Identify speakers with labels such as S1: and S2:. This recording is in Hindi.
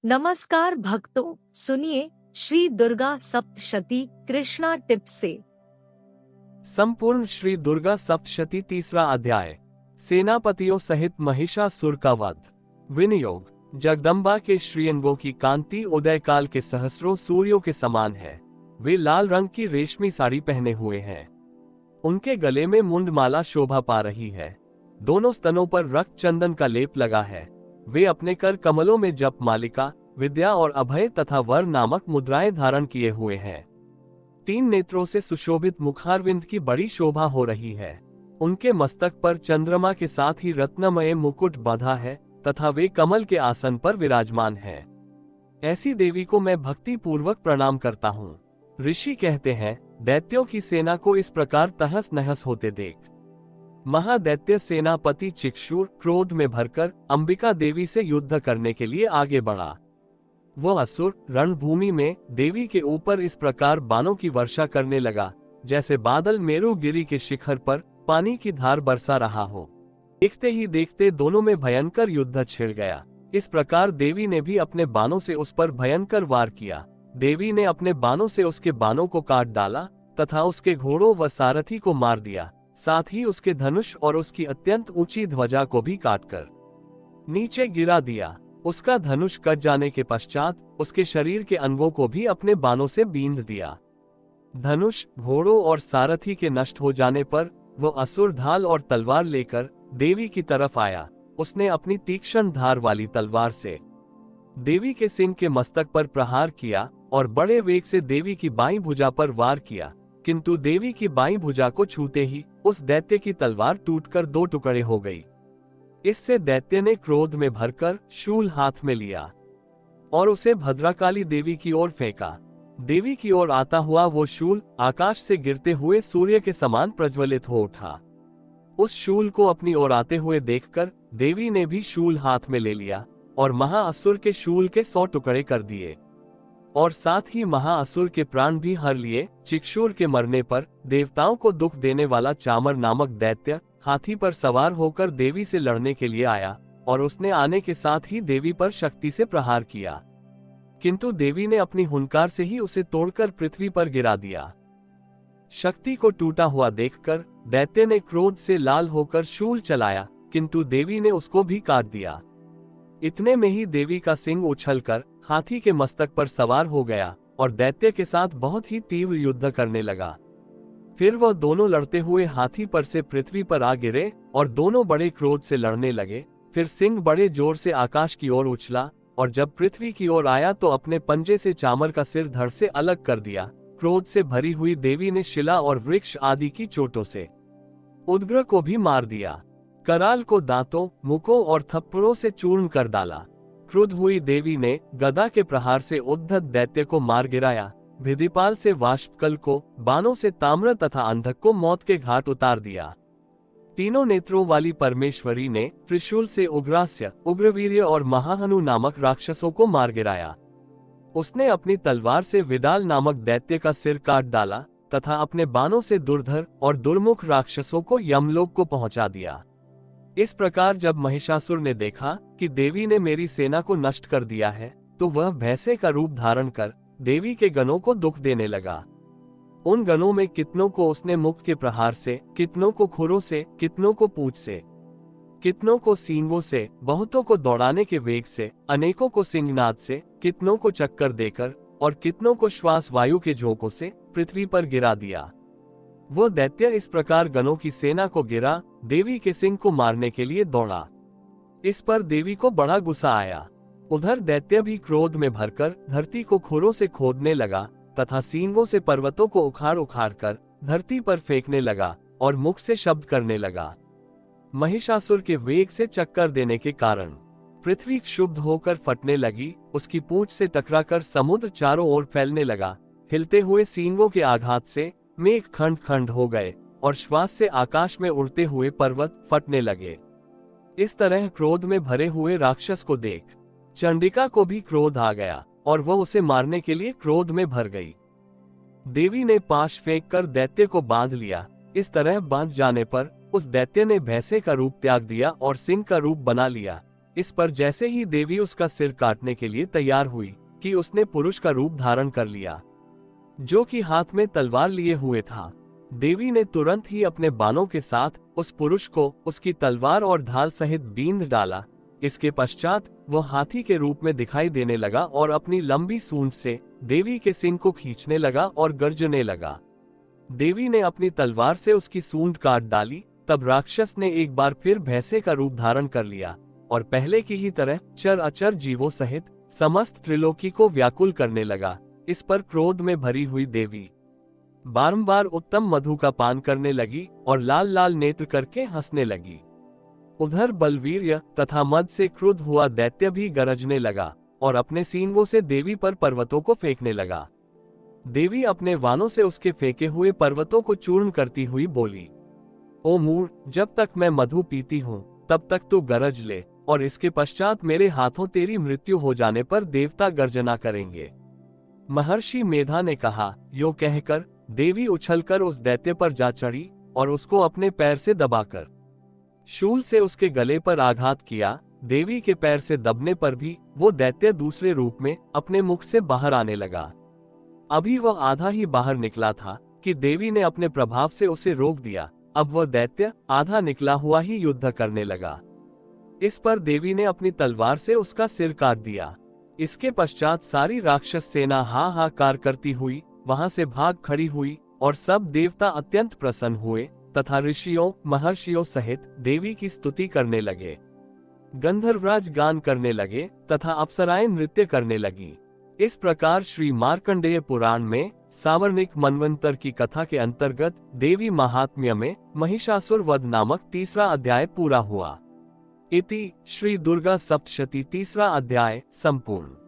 S1: नमस्कार भक्तों, सुनिए श्री दुर्गा सप्तशती कृष्णा टिप्स से।
S2: संपूर्ण श्री दुर्गा सप्तशती तीसरा अध्याय। सेनापतियों सहित महिषासुर का वध। विनियोग। जगदम्बा के श्रीअंगों की कांति उदय काल के सहस्रों सूर्यों के समान है। वे लाल रंग की रेशमी साड़ी पहने हुए हैं। उनके गले में मुंडमाला शोभा पा रही है। दोनों स्तनों पर रक्त चंदन का लेप लगा है। वे अपने कर कमलों में जप मालिका, विद्या और अभय तथा वर नामक मुद्राएं धारण किए हुए हैं। 3 नेत्रों से सुशोभित मुखारविंद की बड़ी शोभा हो रही है। उनके मस्तक पर चंद्रमा के साथ ही रत्नमय मुकुट बंधा है तथा वे कमल के आसन पर विराजमान हैं। ऐसी देवी को मैं भक्ति पूर्वक प्रणाम करता हूँ। ऋषि कहते हैं, दैत्यों की सेना को इस प्रकार तहस नहस होते देख महादैत्य सेनापति चिक्षुर क्रोध में भरकर अंबिका देवी से युद्ध करने के लिए आगे बढ़ा। वह असुर रणभूमि में देवी के ऊपर इस प्रकार बाणों की वर्षा करने लगा जैसे बादल मेरुगिरी के शिखर पर पानी की धार बरसा रहा हो। देखते ही देखते दोनों में भयंकर युद्ध छिड़ गया। इस प्रकार देवी ने भी अपने बाणों से उस पर भयंकर वार किया। देवी ने अपने बाणों से उसके बाणों को काट डाला तथा उसके घोड़ों व सारथी को मार दिया। साथ ही उसके धनुष और उसकी अत्यंत ऊंची ध्वजा को भी काटकर नीचे गिरा दिया। उसका धनुष कट जाने के पश्चात उसके शरीर के अंगों को भी अपने बाणों से बींध दिया। धनुष, घोड़ों और सारथी के नष्ट हो जाने पर वह असुर ढाल और तलवार लेकर देवी की तरफ आया। उसने अपनी तीक्ष्ण धार वाली तलवार से देवी के सिंह के मस्तक पर प्रहार किया और बड़े वेग से देवी की बाईं भुजा पर वार किया, किंतु देवी की बाईं भुजा को छूते ही उस दैत्य की तलवार टूटकर 2 टुकड़े हो गई। इससे दैत्य ने क्रोध में भरकर शूल हाथ में लिया और उसे भद्रकाली देवी की ओर फेंका। देवी की ओर आता हुआ वो शूल आकाश से गिरते हुए सूर्य के समान प्रज्वलित हो उठा। उस शूल को अपनी ओर आते हुए देखकर देवी ने भी शूल हाथ में ले लिया और महाअसुर के शूल के 100 टुकड़े कर दिए और साथ ही महाअसुर के प्राण भी हर लिए। चिक्षुर के मरने पर देवताओं को दुख देने वाला चामर नामक दैत्य हाथी पर सवार होकर देवी से लड़ने के लिए आया और उसने आने के साथ ही देवी पर शक्ति से प्रहार किया, किंतु देवी ने अपनी हुंकार से ही उसे तोड़कर पृथ्वी पर गिरा दिया। शक्ति को टूटा हुआ देखकर दैत्य ने क्रोध से लाल होकर शूल चलाया, किंतु देवी ने उसको भी काट दिया। इतने में ही देवी का सिंह उछलकर हाथी के मस्तक पर सवार हो गया और दैत्य के साथ बहुत ही तीव्र युद्ध करने लगा। फिर वह दोनों लड़ते हुए हाथी पर से पृथ्वी पर आ गिरे और दोनों बड़े क्रोध से लड़ने लगे। फिर सिंह बड़े जोर से आकाश की ओर उछला और जब पृथ्वी की ओर आया तो अपने पंजे से चामर का सिर धड़ से अलग कर दिया। क्रोध से भरी हुई देवी ने शिला और वृक्ष आदि की चोटों से उदग्र को भी मार दिया। कराल को दांतों, मुखों और थप्पड़ों से चूर्ण कर डाला। क्रुद्ध हुई देवी ने गदा के प्रहार से उद्धत दैत्य को मार गिराया। भिदिपाल से वाष्पकल को, बाणों से ताम्र तथा अंधक को मौत के घाट उतार दिया। 3 नेत्रों वाली परमेश्वरी ने त्रिशूल से उग्रास्य, उग्रवीर्य और महाहनु नामक राक्षसों को मार गिराया। उसने अपनी तलवार से विडाल नामक दैत्य का सिर काट डाला तथा अपने बाणों से दुर्धर और दुर्मुख राक्षसों को यमलोक को पहुंचा दिया। इस प्रकार जब महिषासुर ने देखा कि देवी ने मेरी सेना को नष्ट कर दिया है, तो वह भैंसे का रूप धारण कर देवी के गणों को दुख देने लगा। उन गणों में कितनों को उसने मुख के प्रहार से, कितनों को खुरों से, कितनों को पूंछ से, कितनों को सींगों से, बहुतों को दौड़ाने के वेग से, अनेकों को सिंहनाद से, कितनों को चक्कर देकर और कितनों को श्वास वायु के झोंकों से पृथ्वी पर गिरा दिया। वो दैत्य इस प्रकार गणों की सेना को गिरा देवी के सिंह को मारने के लिए दौड़ा। इस पर देवी को बड़ा गुस्सा आया। उधर दैत्य भी क्रोध में भरकर धरती को खुरों से खोदने लगा तथा सींगों से पर्वतों को उखाड़ उखाड़ कर धरती पर फेंकने लगा और मुख से शब्द करने लगा। महिषासुर के वेग से चक्कर देने के कारण पृथ्वी क्षुब्ध होकर फटने लगी। उसकी पूंछ से टकराकर समुद्र चारों ओर फैलने लगा। हिलते हुए सींगों के आघात से मेघ खंड खंड हो गए और श्वास से आकाश में उड़ते हुए पर्वत फटने लगे। इस तरह क्रोध में भरे हुए राक्षस को देख चंडिका को भी क्रोध आ गया और वह उसे मारने के लिए क्रोध में भर गई। देवी ने पाश फेंक कर दैत्य को बांध लिया। इस तरह बांध जाने पर उस दैत्य ने भैंसे का रूप त्याग दिया और सिंह का रूप बना लिया। इस पर जैसे ही देवी उसका सिर काटने के लिए तैयार हुई कि उसने पुरुष का रूप धारण कर लिया, जो कि हाथ में तलवार लिए हुए था। देवी ने तुरंत ही अपने बाणों के साथ उस पुरुष को उसकी तलवार और ढाल सहित बींध डाला। इसके पश्चात वह हाथी के रूप में दिखाई देने लगा और अपनी लंबी सूंड से देवी के सिंग को खींचने लगा और गर्जने लगा। देवी ने अपनी तलवार से उसकी सूंड काट डाली। तब राक्षस ने एक बार फिर भैंसे का रूप धारण कर लिया और पहले की ही तरह चर अचर जीवों सहित समस्त त्रिलोकी को व्याकुल करने लगा। इस पर क्रोध में भरी हुई देवी बारंबार उत्तम मधु का पान करने लगी और लाल लाल नेत्र करके हंसने लगी। उधर बलवीर्य तथा मद से क्रुद्ध हुआ दैत्य भी गरजने लगा और अपने सींगों से देवी पर पर्वतों को फेंकने लगा। देवी अपने वानों से उसके फेंके हुए पर्वतों को चूर्ण करती हुई बोली, ओ मूढ़, जब तक मैं मधु पीती हूँ तब तक तू गरज ले, और इसके पश्चात मेरे हाथों तेरी मृत्यु हो जाने पर देवता गर्जना करेंगे। महर्षि मेधा ने कहा। यो कहकर देवी उछलकर उस दैत्य पर जा चढ़ी और उसको अपने पैर से दबाकर शूल से उसके गले पर आघात किया। देवी के पैर से दबने पर भी वो दैत्य दूसरे रूप में अपने मुख से बाहर आने लगा। अभी वह आधा ही बाहर निकला था कि देवी ने अपने प्रभाव से उसे रोक दिया। अब वह दैत्य आधा निकला हुआ ही युद्ध करने लगा। इस पर देवी ने अपनी तलवार से उसका सिर काट दिया। इसके पश्चात सारी राक्षस सेना हाहाकार करती हुई वहां से भाग खड़ी हुई और सब देवता अत्यंत प्रसन्न हुए तथा ऋषियों महर्षियों सहित देवी की स्तुति करने लगे। गंधर्वराज गान करने लगे तथा अप्सराएं नृत्य करने लगी। इस प्रकार श्री मार्कंडेय पुराण में सावर्णिक मनवंतर की कथा के अंतर्गत देवी महात्म्य में महिषासुर वध नामक तीसरा अध्याय पूरा हुआ। इति श्री दुर्गा सप्तशती तीसरा अध्याय संपूर्ण।